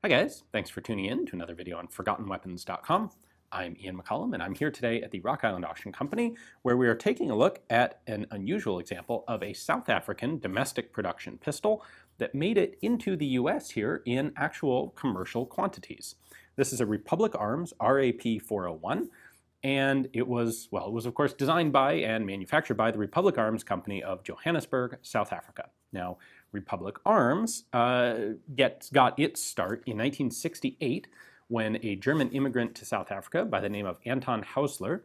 Hi guys, thanks for tuning in to another video on ForgottenWeapons.com. I'm Ian McCollum and I'm here today at the Rock Island Auction Company where we are taking a look at an unusual example of a South African domestic production pistol that made it into the US here in actual commercial quantities. This is a Republic Arms RAP-401 and it was of course designed by and manufactured by the Republic Arms Company of Johannesburg, South Africa. Now, Republic Arms got its start in 1968 when a German immigrant to South Africa by the name of Anton Hausler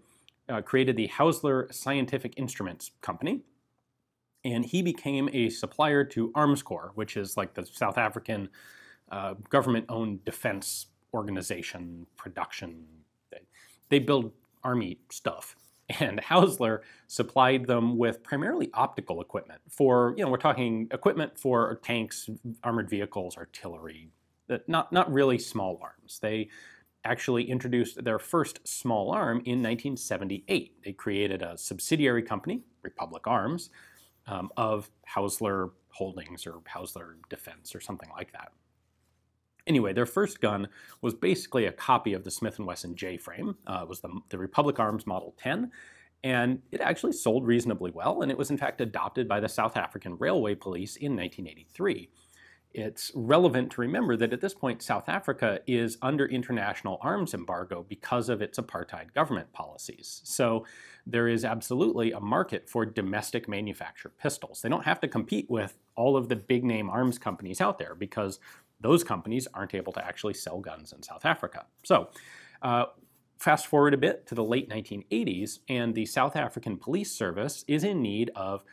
created the Hausler Scientific Instruments Company. And he became a supplier to Arms Corps, which is like the South African government-owned defense organization production. They build army stuff. And Hausler supplied them with primarily optical equipment for, we're talking equipment for tanks, armored vehicles, artillery, not really small arms. They actually introduced their first small arm in 1978. They created a subsidiary company, Republic Arms, of Hausler Holdings or Hausler Defense or something like that. Anyway, their first gun was basically a copy of the Smith & Wesson J-frame. It was the Republic Arms Model 10, and it actually sold reasonably well, and it was in fact adopted by the South African Railway Police in 1983. It's relevant to remember that at this point, South Africa is under international arms embargo because of its apartheid government policies. So there is absolutely a market for domestic manufactured pistols. They don't have to compete with all of the big name arms companies out there because those companies aren't able to actually sell guns in South Africa. So fast forward a bit to the late 1980s, and the South African Police Service is in need of,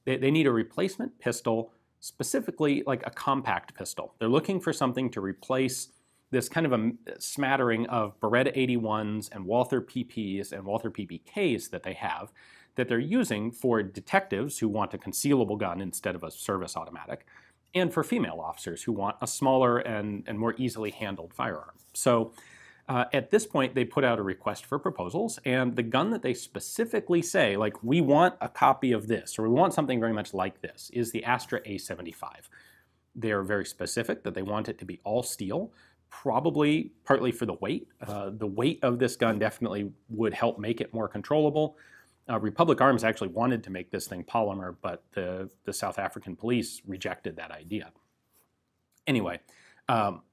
they need a replacement pistol, specifically like a compact pistol. They're looking for something to replace this kind of a smattering of Beretta 81s and Walther PPs and Walther PPKs that they have that they're using for detectives who want a concealable gun instead of a service automatic, and for female officers who want a smaller and more easily handled firearm. So at this point, they put out a request for proposals, and the gun that they specifically say, like, we want a copy of this, or we want something very much like this, is the Astra A75. They're very specific that they want it to be all steel, probably partly for the weight. The weight of this gun definitely would help make it more controllable. Republic Arms actually wanted to make this thing polymer, but the South African police rejected that idea. Anyway,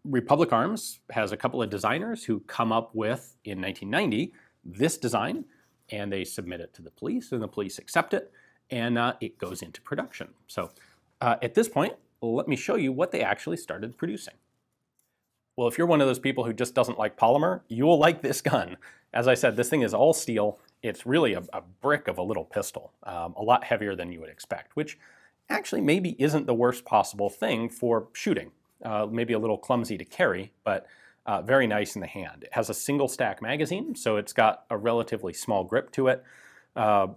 Republic Arms has a couple of designers who come up with, in 1990, this design, and they submit it to the police, and the police accept it, and it goes into production. So at this point, let me show you what they actually started producing. Well, if you're one of those people who just doesn't like polymer, you'll like this gun. As I said, this thing is all steel. It's really a brick of a little pistol, a lot heavier than you would expect, which actually maybe isn't the worst possible thing for shooting. Maybe a little clumsy to carry, but very nice in the hand. It has a single stack magazine, so it's got a relatively small grip to it.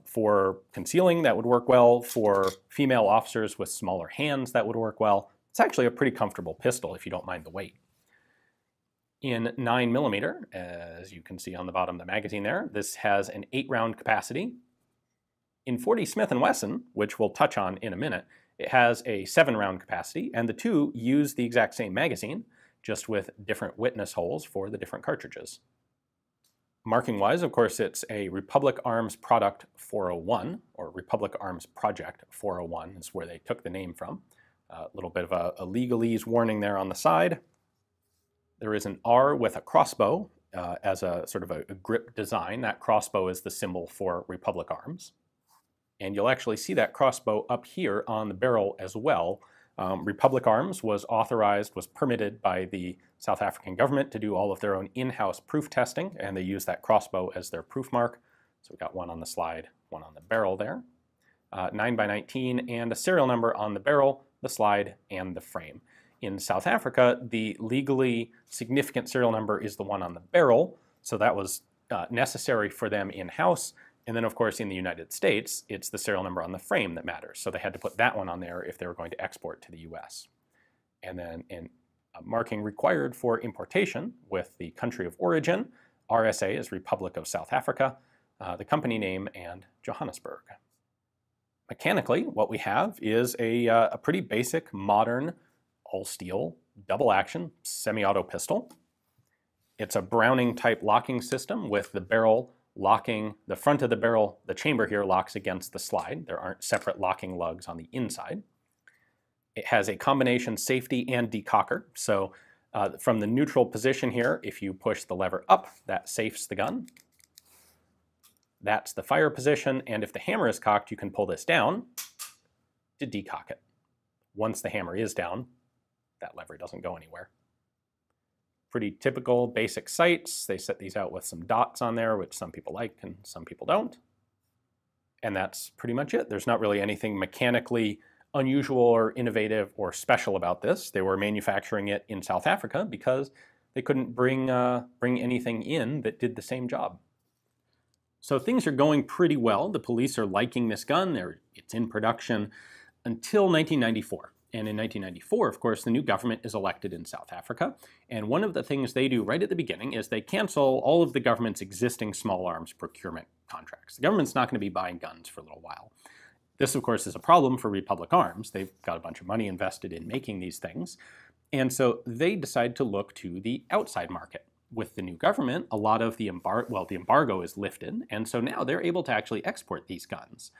For concealing, that would work well. For female officers with smaller hands, that would work well. It's actually a pretty comfortable pistol if you don't mind the weight. In 9mm, as you can see on the bottom of the magazine there, this has an 8-round capacity. In 40 Smith & Wesson, which we'll touch on in a minute, it has a 7-round capacity, and the two use the exact same magazine, just with different witness holes for the different cartridges. Marking-wise, of course, it's a Republic Arms Product 401, or Republic Arms Project 401 is where they took the name from. A little bit of a legalese warning there on the side. There is an R with a crossbow as a sort of a grip design. That crossbow is the symbol for Republic Arms. And you'll actually see that crossbow up here on the barrel as well. Republic Arms was permitted by the South African government to do all of their own in-house proof testing, and they use that crossbow as their proof mark. So we've got one on the slide, one on the barrel there. 9x19 and a serial number on the barrel, the slide, and the frame. In South Africa, the legally significant serial number is the one on the barrel, so that was necessary for them in-house. And then, of course, in the United States, it's the serial number on the frame that matters, so they had to put that one on there if they were going to export to the US. And then a marking required for importation with the country of origin, RSA is Republic of South Africa, the company name, and Johannesburg. Mechanically, what we have is a pretty basic, modern, all-steel double action semi-auto pistol. It's a Browning type locking system with the barrel locking, the front of the barrel, the chamber here locks against the slide. There aren't separate locking lugs on the inside. It has a combination safety and decocker. So from the neutral position here, if you push the lever up, that safes the gun. That's the fire position, and if the hammer is cocked, you can pull this down to decock it. Once the hammer is down, that lever doesn't go anywhere. Pretty typical basic sights. They set these out with some dots on there, which some people like and some people don't. And that's pretty much it. There's not really anything mechanically unusual or innovative or special about this. They were manufacturing it in South Africa because they couldn't bring anything in that did the same job. So things are going pretty well. The police are liking this gun. It's in production until 1994. And in 1994, of course, the new government is elected in South Africa. And one of the things they do right at the beginning is they cancel all of the government's existing small arms procurement contracts. The government's not going to be buying guns for a little while. This, of course, is a problem for Republic Arms. They've got a bunch of money invested in making these things. And so they decide to look to the outside market. With the new government, a lot of the embargo is lifted, and so now they're able to actually export these guns.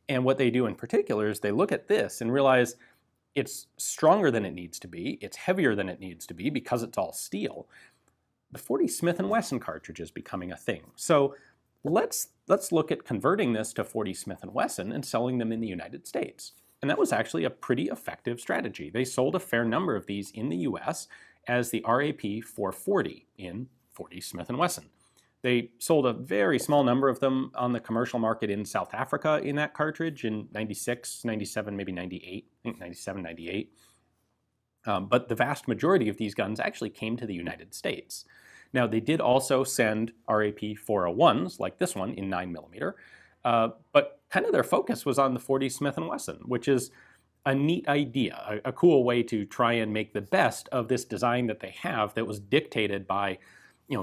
And what they do in particular is they look at this and realize it's stronger than it needs to be, it's heavier than it needs to be because it's all steel. The 40 Smith & Wesson cartridge is becoming a thing. So let's look at converting this to 40 Smith & Wesson and selling them in the United States. And that was actually a pretty effective strategy. They sold a fair number of these in the US as the RAP-440 in 40 Smith & Wesson. They sold a very small number of them on the commercial market in South Africa in that cartridge in 96, 97, maybe 98, I think 97, 98. But the vast majority of these guns actually came to the United States. Now, they did also send RAP-401s, like this one, in 9mm, but kind of their focus was on the 40 Smith & Wesson, which is a neat idea, a cool way to try and make the best of this design that they have that was dictated by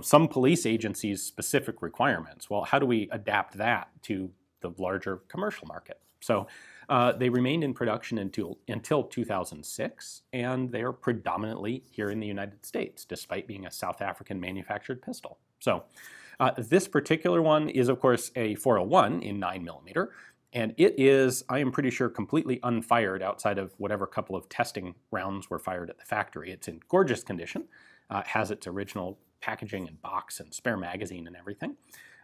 some police agencies' specific requirements. Well, how do we adapt that to the larger commercial market? So they remained in production until 2006, and they are predominantly here in the United States, despite being a South African manufactured pistol. So this particular one is, of course, a 401 in 9mm, and it is, I am pretty sure, completely unfired outside of whatever couple of testing rounds were fired at the factory. It's in gorgeous condition, has its original packaging and box and spare magazine and everything.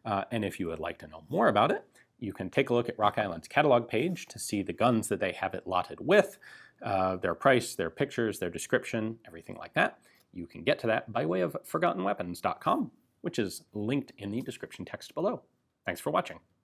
And if you would like to know more about it, you can take a look at Rock Island's catalog page to see the guns that they have it lotted with, their price, their pictures, their description, everything like that. You can get to that by way of ForgottenWeapons.com, which is linked in the description text below. Thanks for watching.